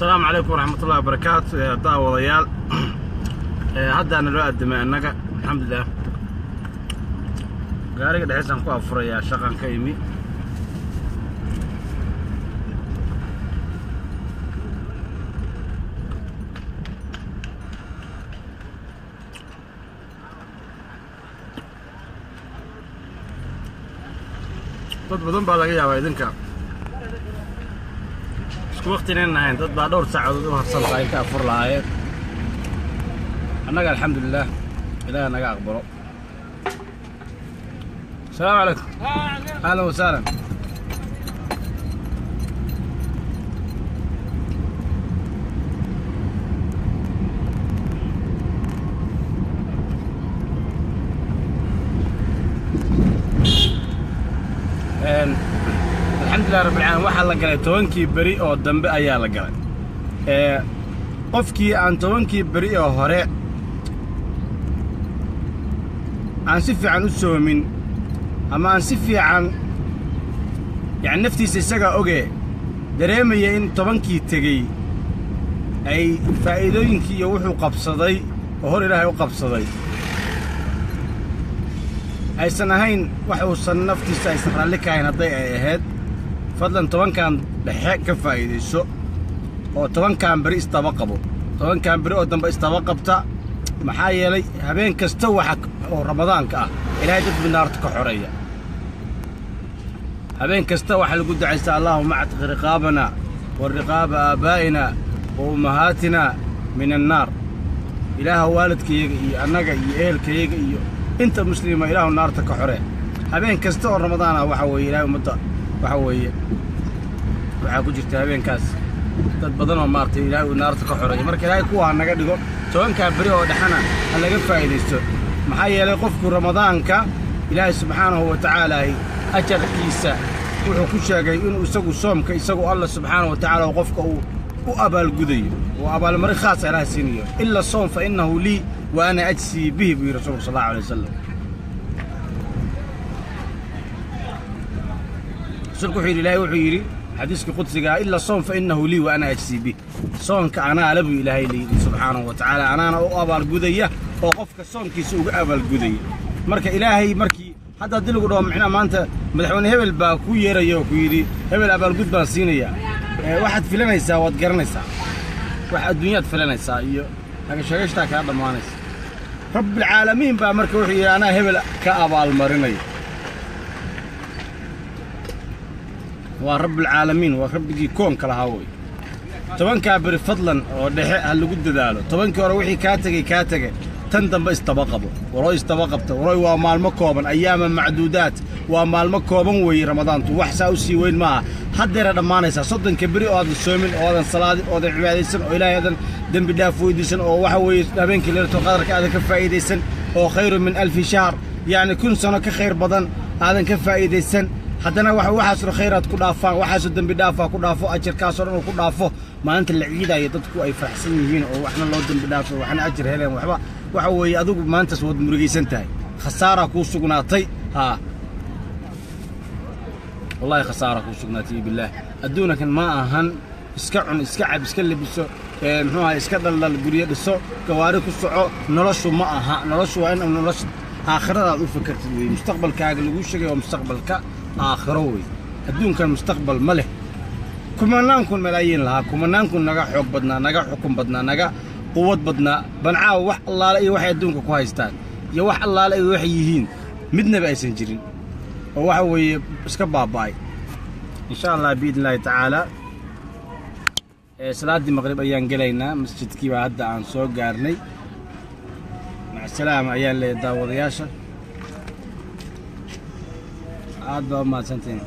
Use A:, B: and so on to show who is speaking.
A: السلام عليكم ورحمة الله وبركاته. دعوة ضيال هذا أنا لو أقدم أنك الحمد لله قاري قد حسن كو أفريا شغان كيمي dad badan baa laga yaabaa idinka isku waqtina nahayn dad baa dhowr saacadood u harsan tahay ka afur lahaayeen annaga alxamdulilah ilaaha naga aqbalo. السلام عليكم. اهلا وسهلا. الحمد لله رب العالمين. waxaa la galay 10kii bari oo dambe ayaa la galay qofkii aan 10kii bari oo hore aan si fiican u soomin ama aan si fiican yani naftiisa isaga oge dareemaya in 10kii tagay ay faa'iidooyinkii iyo wuxuu qabsaday oo hor Ilaahay u qabsaday aysan ahayn wax uusan naftiisa ay raalli ka ahayn hadday ay ahayd fadlan 10kan dhexe ka faa'iideyso oo 10kan bari istaba qabo 10kan bari oo dambe istaba qabta maxaa yeelay habeen kasta waxa oo ramadaanka ah Ilaahay dad binaarta ka xoreeya habeen kasta waxa lagu ducaysaa Allahumma a'tiq riqaabana wa riqaaba aabaa'ina wa ummahatina min an-nar ilaaha waalidkayga iyo annaga iyo ehelkayga iyo inta muslima ilaahu naarta ka xoree habeen kasta oo ramadaan ah waxa weeye ilaahay ummadda waxa weeye waxa ku jirta habeenkaas dad badan oo maartay ilaahay uu naarta ka xoreeyo marka ilaahay kuwa naga dhigo 10ka bari oo dhaxana laga faa'iideysto maxaa yeelay qofku ramadaanka ilaahay subhanahu wa ta'ala ajarkiisa wuxuu ku sheegay inuu isagu soomka isagu Allah subhanahu wa ta'ala qofka u abaal gudayo oo abaal mar khaas ah siinayo illa soom fa innahu li wa ana ajsi bihi bi rasuul sallallahu alayhi wasallam sirku ilaahay wuxuu yiri حديثك قدسك إلا الصوم فإنه لي وأنا أجزي به صومك أنا ألبي إلهي لي سبحانه وتعالى أنا أبا القدية وقفك الصوم كيسوق أبا القدية مرك إلهي مركي حتى دلوا قدوم معنا ما أنت مدحون هبل باكو يريو كويري هبل أبا القد بانسينية واحد فلنا يسا واتقرنا يسا واحد الدنيا فلنا يسا هكا شغشتك هذا مانس رب العالمين با مرك وحي أنا هبل كأبا المريني ورب العالمين وربي كون كلا هاوي 10ka bari fadlan oo dhexe hal lagu dadaalo 10kii hore wixii ka tagay tan dambe istabaqabo waray istabaqabta waray waa maalmo kooban ayaama macduudaat waa maalmo kooban weey ramadaantu wax saa u sii weyn ma hadeera dhamaanaysa 30ka bari oo aad soomin oo aad salaadin oo aad cibaadaysan oo ilaahay adan dambi dhaaf weydiisan oo waxa weey habeenkii leerto qadarka aad ka faa'iideysan oo khayr min 1000 shahr yani kun sano ka khayr badan aadan ka faa'iideysan haddana waxaas khayraad ku dhaafaan waxaas dambi dhaafa ku dhaafo ajarkaas oo dhan ku dhaafo maanta la ciidayo dadku ay faraxsan yihiin oo waxna loo dambi dhaafo waxna ajar heleen waxba waxa weeye adigu maanta soo murugaysan tahay khasaara ku sugnaatay wallahi khasaara ku sugnaatay billah adduunkan ma ahan iska cun iska cab iska labiso muxuu ahaa iska dhalal guriyo dhiso gawaari ku soco noloshu ma aha noloshu waa in noloshu aakhirada u fakartid weey mustaqbalkaaga lagu sheegay oo mustaqbalka آخروي هدون كان مستقبل مله كمان كن ملايين لها كمان كن نجا حق بدنا نجا حكم بدنا نجا قوة بدنا بنعاو وح الله لا يوحي هدونك كويستان يوح الله لا يوحي يهين مدنا بأي سنجرين وحوي اسكبا باي إن شاء الله بإذن الله تعالى صلاة المغرب أيام قلينا مسجد كيف عدى عن سوق قارني مع السلامة أيام اللي داود ياشا عاد ما سنتين